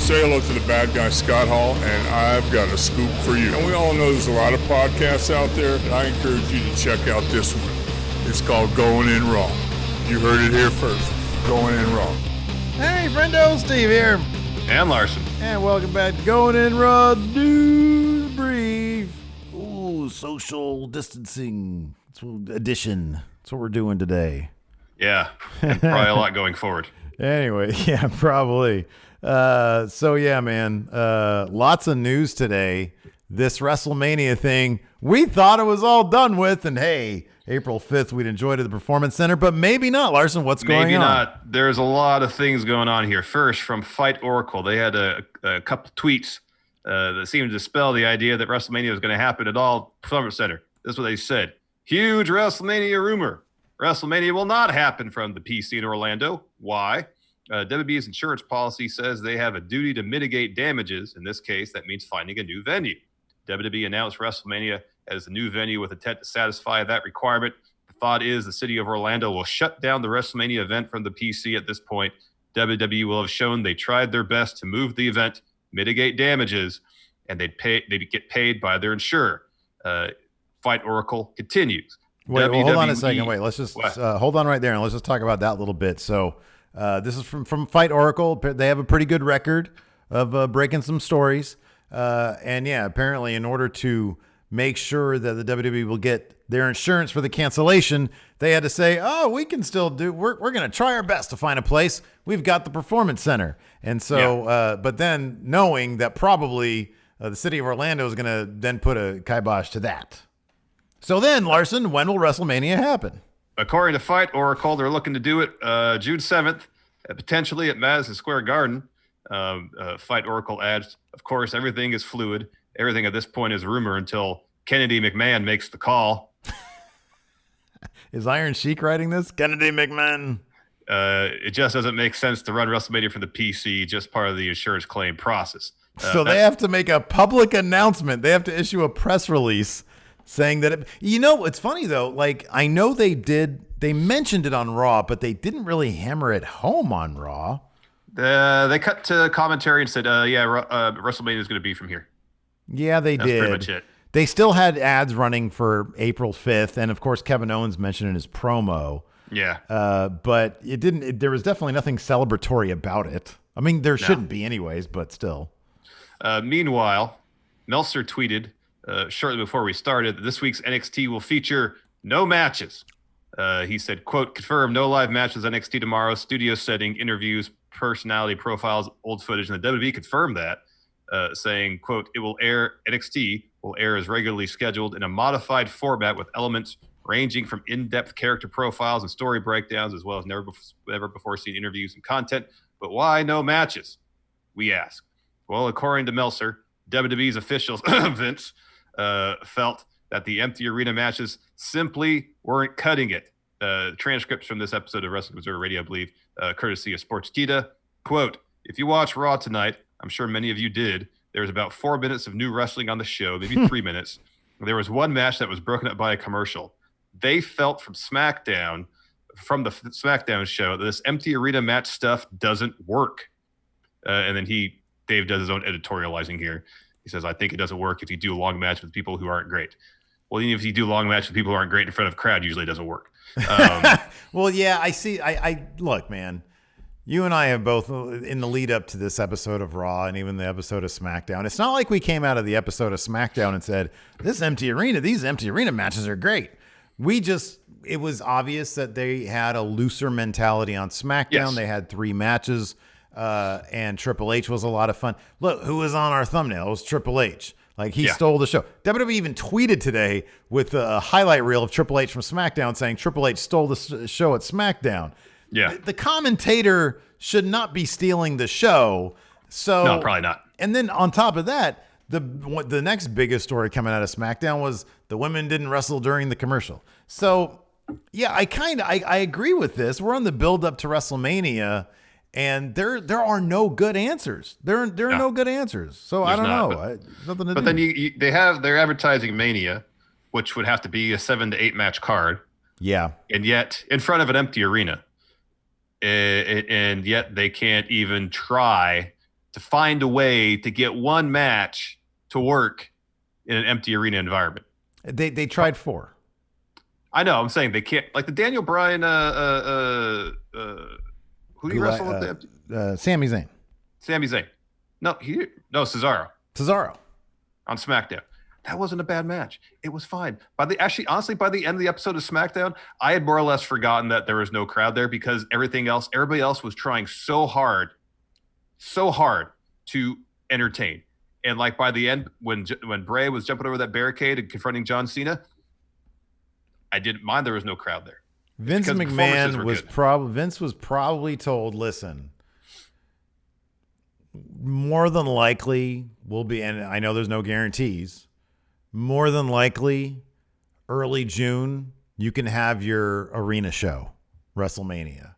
Say hello to the bad guy, Scott Hall, and I've got a scoop for you. And we all know there's a lot of podcasts out there, and I encourage you to check out this one. It's called Going In Raw. You heard it here first. Going In Raw. Hey, friendo, Steve here. And Larson. And welcome back to Going In Raw News Brief. Ooh, social distancing edition. That's what we're doing today. Yeah, and probably a lot going forward. Anyway, yeah, probably. So yeah, man, lots of news today. This Wrestlemania thing, we thought it was all done with, and hey, April 5th, we'd enjoyed at the Performance Center, but maybe not. Larson, what's going on? Maybe not. There's a lot of things going on here. First, from Fight Oracle, they had a couple tweets that seemed to dispel the idea that WrestleMania was going to happen at all. Performance Center. This is what they said. Huge WrestleMania rumor. WrestleMania will not happen from the PC in Orlando. Why? WWE's insurance policy says they have a duty to mitigate damages. In this case, that means finding a new venue. WWE announced WrestleMania as a new venue with intent to satisfy that requirement. The thought is the city of Orlando will shut down the WrestleMania event from the PC at this point. WWE will have shown they tried their best to move the event, mitigate damages, and they'd get paid by their insurer. Fight Oracle continues. Wait, well, hold on a second. Wait, let's just hold on right there, and let's just talk about that a little bit. So this is from Fight Oracle. They have a pretty good record of breaking some stories. And yeah, apparently in order to make sure that the WWE will get their insurance for the cancellation, they had to say, oh, we can still we're going to try our best to find a place. We've got the Performance Center. And so, but then knowing that probably the city of Orlando is going to then put a kibosh to that. So then, Larson, when will WrestleMania happen? According to Fight Oracle, they're looking to do it June 7th, potentially at Madison Square Garden. Fight Oracle adds, of course, everything is fluid. Everything at this point is rumor until Kennedy McMahon makes the call. Is Iron Sheik writing this? Kennedy McMahon. It just doesn't make sense to run WrestleMania from the PC, just part of the insurance claim process. So they have to make a public announcement. They have to issue a press release saying that, it's funny though. Like, I know they mentioned it on Raw, but they didn't really hammer it home on Raw. They cut to commentary and said, WrestleMania is going to be from here. Yeah, they did. That's pretty much it. They still had ads running for April 5th. And of course, Kevin Owens mentioned in his promo. Yeah. But there was definitely nothing celebratory about it. I mean, there shouldn't be anyways, but still. Meanwhile, Meltzer tweeted shortly before we started that this week's NXT will feature no matches. He said, quote, confirm no live matches NXT tomorrow, studio setting, interviews, personality profiles, old footage. And the WWE confirmed that, saying, quote, NXT will air as regularly scheduled in a modified format with elements ranging from in-depth character profiles and story breakdowns, as well as never before seen interviews and content. But why no matches? We ask. Well, according to Meltzer, WWE's officials, Vince, felt that the empty arena matches simply weren't cutting it. Transcripts from this episode of Wrestling Observer Radio, I believe, courtesy of Sportskeeda. Quote, if you watch Raw tonight, I'm sure many of you did, there was about 4 minutes of new wrestling on the show, maybe 3 minutes. There was one match that was broken up by a commercial. They felt from the SmackDown show, that this empty arena match stuff doesn't work. And then Dave does his own editorializing here. He says, I think it doesn't work if you do a long match with people who aren't great. Well, even if you do a long match with people who aren't great in front of a crowd, usually it doesn't work. Well, yeah, I see. I look, man, you and I have both in the lead up to this episode of Raw and even the episode of SmackDown. It's not like we came out of the episode of SmackDown and said, these empty arena matches are great. It was obvious that they had a looser mentality on SmackDown. Yes. They had 3 matches. And Triple H was a lot of fun. Look, who was on our thumbnail? It was Triple H. Like, he stole the show. WWE even tweeted today with a highlight reel of Triple H from SmackDown saying Triple H stole the show at SmackDown. Yeah. The commentator should not be stealing the show. So no, probably not. And then on top of that, the next biggest story coming out of SmackDown was the women didn't wrestle during the commercial. So, yeah, I agree with this. We're on the build up to WrestleMania. And there are no good answers. There are no good answers. So I don't know. Nothing to do. But then they're advertising Mania, which would have to be a 7 to 8 match card. Yeah. And yet in front of an empty arena. And yet they can't even try to find a way to get one match to work in an empty arena environment. They tried 4. I know. I'm saying they can't. Like the Daniel Bryan, who do you wrestle with? Sami Zayn. Sami Zayn. No, Cesaro. Cesaro. On SmackDown. That wasn't a bad match. It was fine. Honestly, by the end of the episode of SmackDown, I had more or less forgotten that there was no crowd there because everybody else was trying so hard to entertain. And like by the end, when Bray was jumping over that barricade and confronting John Cena, I didn't mind there was no crowd there. Vince McMahon was probably told, listen, more than likely we'll be, and I know there's no guarantees, more than likely early June, you can have your arena show, WrestleMania.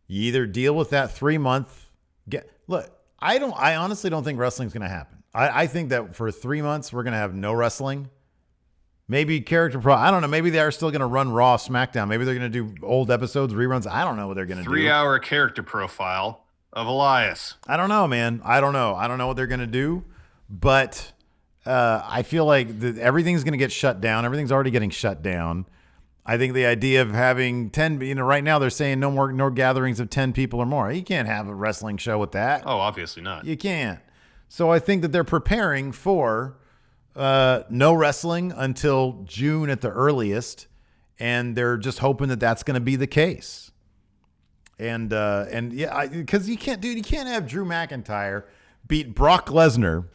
You either deal with that 3-month. I honestly don't think wrestling's going to happen. I think that for 3 months, we're going to have no wrestling. Maybe I don't know. Maybe they are still going to run Raw, SmackDown. Maybe they're going to do old episodes, reruns. I don't know what they're going to do. 3-hour character profile of Elias. I don't know, man. I don't know what they're going to do. But I feel like everything's going to get shut down. Everything's already getting shut down. I think the idea of having 10, right now they're saying no gatherings of 10 people or more. You can't have a wrestling show with that. Oh, obviously not. You can't. So I think that they're preparing for no wrestling until June at the earliest, and they're just hoping that that's going to be the case. And yeah, because you can't have Drew McIntyre beat Brock Lesnar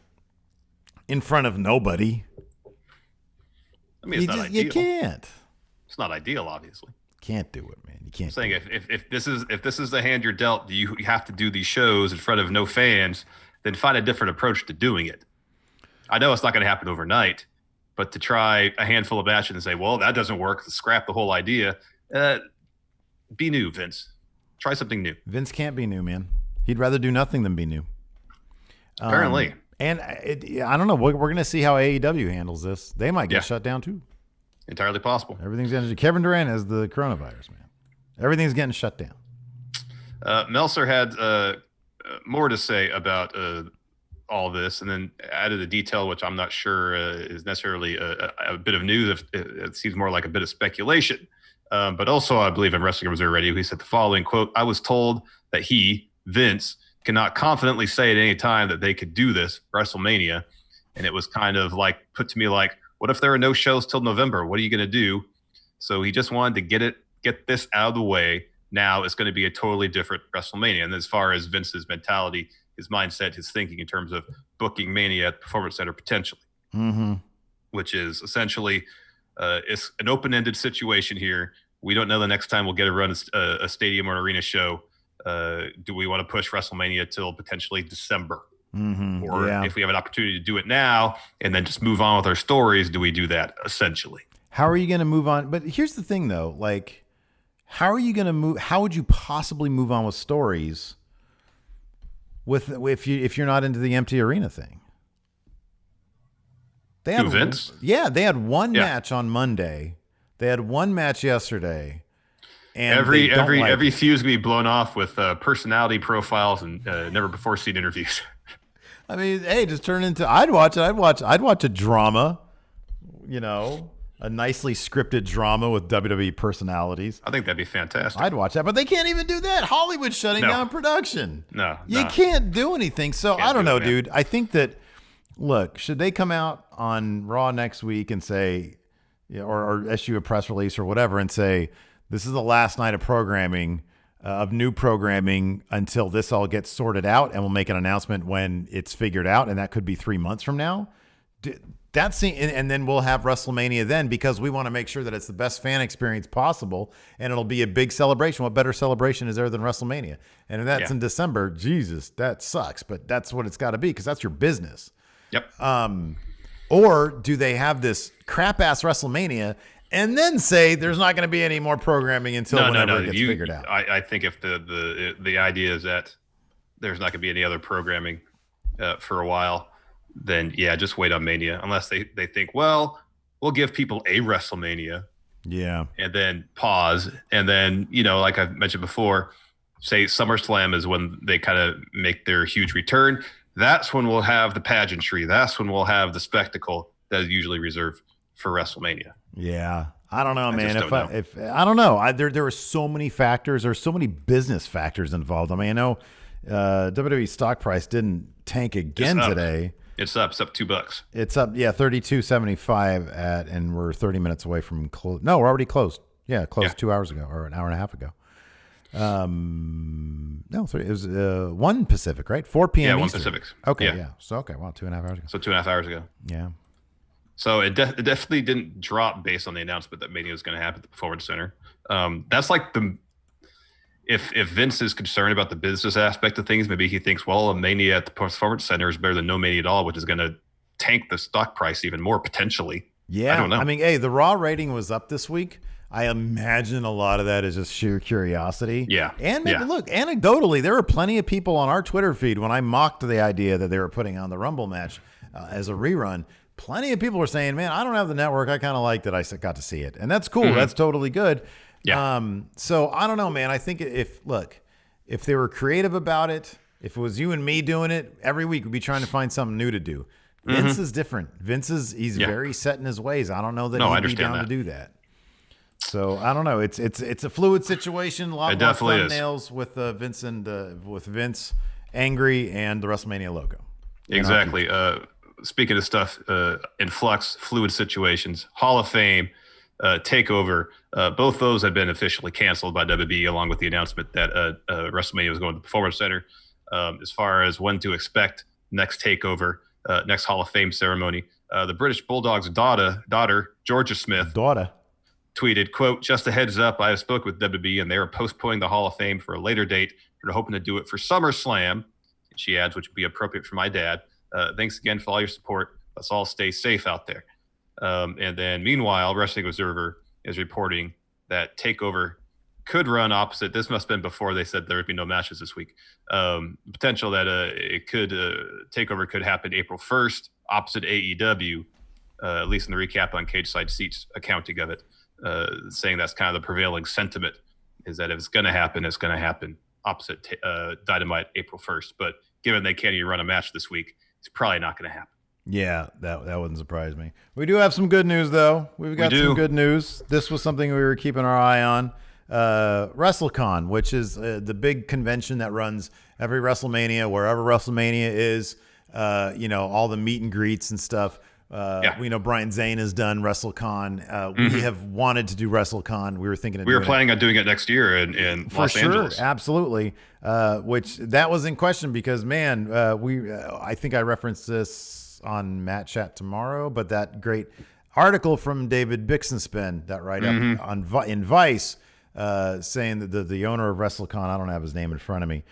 in front of nobody. I mean, it's not ideal. You can't. It's not ideal, obviously. Can't do it, man. You can't. I'm saying if this is the hand you're dealt, you have to do these shows in front of no fans, then find a different approach to doing it. I know it's not going to happen overnight, but to try a handful of matches and say, well, that doesn't work, scrap the whole idea. Be new, Vince. Try something new. Vince can't be new, man. He'd rather do nothing than be new. Apparently. And I don't know. We're going to see how AEW handles this. They might get shut down too. Entirely possible. Everything's going to. Kevin Durant has the coronavirus, man. Everything's getting shut down. Meltzer had more to say about all this, and then added a detail which I'm not sure is necessarily a bit of news. It seems more like a bit of speculation. But also, I believe in Wrestling Observer Radio, he said the following quote: "I was told that he, Vince, cannot confidently say at any time that they could do this WrestleMania," and it was kind of like put to me like, what if there are no shows till November? What are you going to do? So he just wanted to get this out of the way. Now it's going to be a totally different WrestleMania. And as far as Vince's mentality, his mindset, his thinking in terms of booking Mania at the Performance Center potentially, which is essentially it's an open-ended situation here. We don't know the next time we'll get to run a stadium or an arena show. Do we want to push WrestleMania till potentially December? Or if we have an opportunity to do it now and then just move on with our stories, do we do that essentially? How are you going to move on? But here's the thing though, like, how are you going to move? How would you possibly move on with stories if you're not into the empty arena thing? They had Vince? Yeah, they had one match on Monday. They had one match yesterday. And every feud's gonna be blown off with personality profiles and never before seen interviews. I mean, hey, just turn into. I'd watch it. I'd watch a drama, a nicely scripted drama with WWE personalities. I think that'd be fantastic. I'd watch that, but they can't even do that. Hollywood's shutting down production. You No. can't do anything. So I don't know, man. dude. I think that, look, should they come out on Raw next week and say, or issue a press release or whatever and say, this is the last night of programming, of new programming until this all gets sorted out, and we'll make an announcement when it's figured out, and that could be 3 months from now. And then we'll have WrestleMania then, because we want to make sure that it's the best fan experience possible, and it'll be a big celebration. What better celebration is there than WrestleMania? And if that's in December, Jesus, that sucks, but that's what it's got to be, because that's your business. Yep. Or do they have this crap-ass WrestleMania and then say there's not going to be any more programming until whenever it gets figured out? I think if the idea is that there's not going to be any other programming for a while, then just wait on Mania. Unless they think, well, we'll give people a WrestleMania. Yeah. And then pause. And then, like I've mentioned before, say SummerSlam is when they kind of make their huge return. That's when we'll have the pageantry. That's when we'll have the spectacle that is usually reserved for WrestleMania. Yeah. I don't know, man. If I don't know. There were so many factors. There's so many business factors involved. I mean, I know WWE stock price didn't tank again today. It's up $2. It's up, yeah, 32.75 and we're 30 minutes away from close. No, we're already closed. Yeah, closed 2 hours ago or an hour and a half ago. No, it was 1 Pacific, right? 4 p.m. Yeah, 1 Eastern. Pacific. Okay, yeah. So, wow, 2.5 hours ago. So 2.5 hours ago. Yeah. So it definitely didn't drop based on the announcement that Mania was going to happen at the Performance Center. That's like if Vince is concerned about the business aspect of things, maybe he thinks, well, a Mania at the Performance Center is better than no Mania at all, which is going to tank the stock price even more potentially. Yeah. I don't know. I mean, hey, the Raw rating was up this week. I imagine a lot of that is just sheer curiosity. Yeah. And look, anecdotally, there were plenty of people on our Twitter feed when I mocked the idea that they were putting on the Rumble match as a rerun. Plenty of people were saying, man, I don't have the network. I kind of like that I got to see it. And that's cool. Mm-hmm. That's totally good. Yeah. So I don't know, man. I think if they were creative about it, if it was you and me doing it, every week we'd be trying to find something new to do. Vince is different. He's very set in his ways. I don't know that he'd be down to do that. So I don't know. It's a fluid situation. A lot more thumbnails with Vince with Vince angry and the WrestleMania logo. Exactly. Speaking of stuff in flux, fluid situations, Hall of Fame, Takeover, both those have been officially canceled by WWE, along with the announcement that WrestleMania was going to the Performance Center. As far as when to expect next Takeover, next Hall of Fame ceremony, the British Bulldog's daughter Georgia Smith, tweeted, quote, "Just a heads up, I have spoken with WWE and they are postponing the Hall of Fame for a later date. They're hoping to do it for SummerSlam." And she adds, which would be appropriate for my dad. Thanks again for all your support. Let's all stay safe out there. And then meanwhile, Wrestling Observer is reporting that TakeOver could run opposite. This must have been before they said there would be no matches this week. Potential that TakeOver could happen April 1st, opposite AEW, at least in the recap on Cage Side Seats accounting of it. Saying that's kind of the prevailing sentiment, is that if it's going to happen, it's going to happen opposite Dynamite April 1st. But given they can't even run a match this week, it's probably not going to happen. Yeah, that wouldn't surprise me. We do have some good news, though. We've got some good news. This was something we were keeping our eye on. WrestleCon, which is the big convention that runs every WrestleMania, wherever WrestleMania is, all the meet and greets and stuff. We know Brian Zane has done WrestleCon. We have wanted to do WrestleCon. We were thinking we were planning on doing it next year in Los Angeles. Absolutely. Which that was in question because, man, I think I referenced this on Matt Chat tomorrow, but that great article from David Bixenspan, that write-up in Vice, saying that the owner of WrestleCon, I don't have his name in front of me,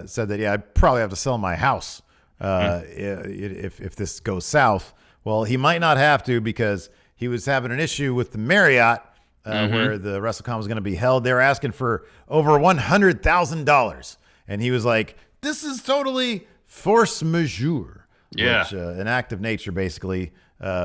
said that, I'd probably have to sell my house if this goes south. Well, he might not have to because he was having an issue with the Marriott where the WrestleCon was going to be held. They were asking for over $100,000. And he was like, this is totally force majeure. Yeah. Which, an act of nature, basically,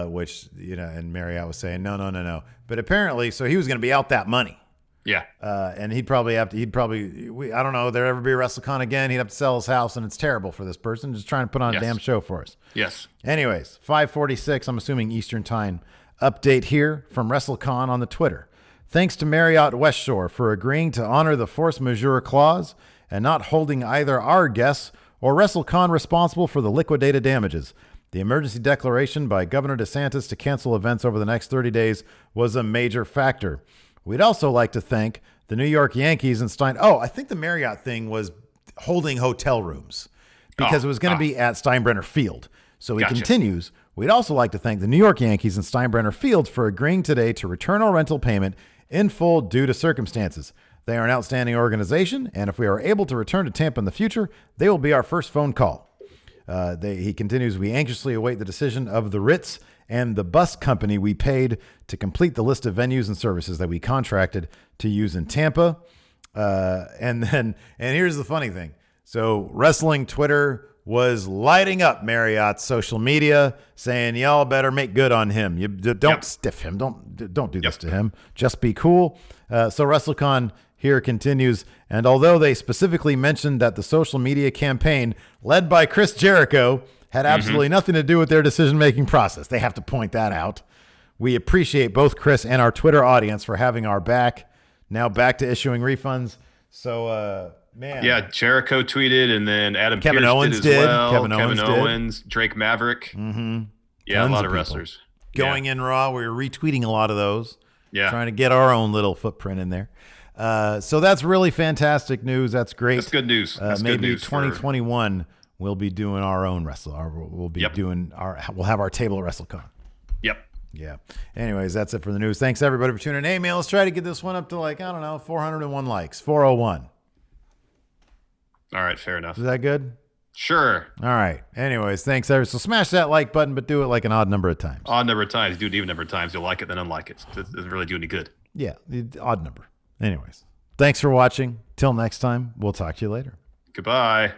which, and Marriott was saying, no. But apparently, so he was going to be out that money. Yeah. And I don't know, there'd ever be a WrestleCon again. He'd have to sell his house, and it's terrible for this person just trying to put on a damn show for us. Yes. Anyways, 5:46, I'm assuming Eastern Time, update here from WrestleCon on the Twitter. Thanks to Marriott West Shore for agreeing to honor the force majeure clause and not holding either our guests or WrestleCon responsible for the liquidated damages. The emergency declaration by Governor DeSantis to cancel events over the next 30 days was a major factor. We'd also like to thank the New York Yankees and I think the Marriott thing was holding hotel rooms because it was going to be at Steinbrenner Field. So he continues, we'd also like to thank the New York Yankees and Steinbrenner Field for agreeing today to return our rental payment in full due to circumstances. They are an outstanding organization, and if we are able to return to Tampa in the future, they will be our first phone call. He continues, we anxiously await the decision of the Ritz and the bus company we paid to complete the list of venues and services that we contracted to use in Tampa. And here's the funny thing. So wrestling Twitter was lighting up Marriott's social media saying, y'all better make good on him. You don't stiff him. Don't do this to him. Just be cool. So WrestleCon here continues. And although they specifically mentioned that the social media campaign led by Chris Jericho had absolutely nothing to do with their decision-making process, they have to point that out. We appreciate both Chris and our Twitter audience for having our back. Now back to issuing refunds. So, man. Yeah, Jericho tweeted, and then Kevin Pierce Owens did as well. Kevin Owens, Drake Maverick. Mm-hmm. Yeah, Tons a lot of of people. wrestlers. Going in Raw, we were retweeting a lot of those. Yeah. Trying to get our own little footprint in there. So that's really fantastic news. That's great. That's good news. That's maybe good news 2021 we'll be doing our own we'll be doing we'll have our table at WrestleCon. Yep. Yeah. Anyways, that's it for the news. Thanks everybody for tuning in. Hey man, let's try to get this one up to 401 likes. 401. All right, fair enough. Is that good? Sure. All right. Anyways, thanks everybody. So smash that like button, but do it like an odd number of times. Odd number of times. Do it even number of times. You'll like it, then unlike it. It doesn't really do any good. Yeah, the odd number. Anyways, thanks for watching. Till next time, we'll talk to you later. Goodbye.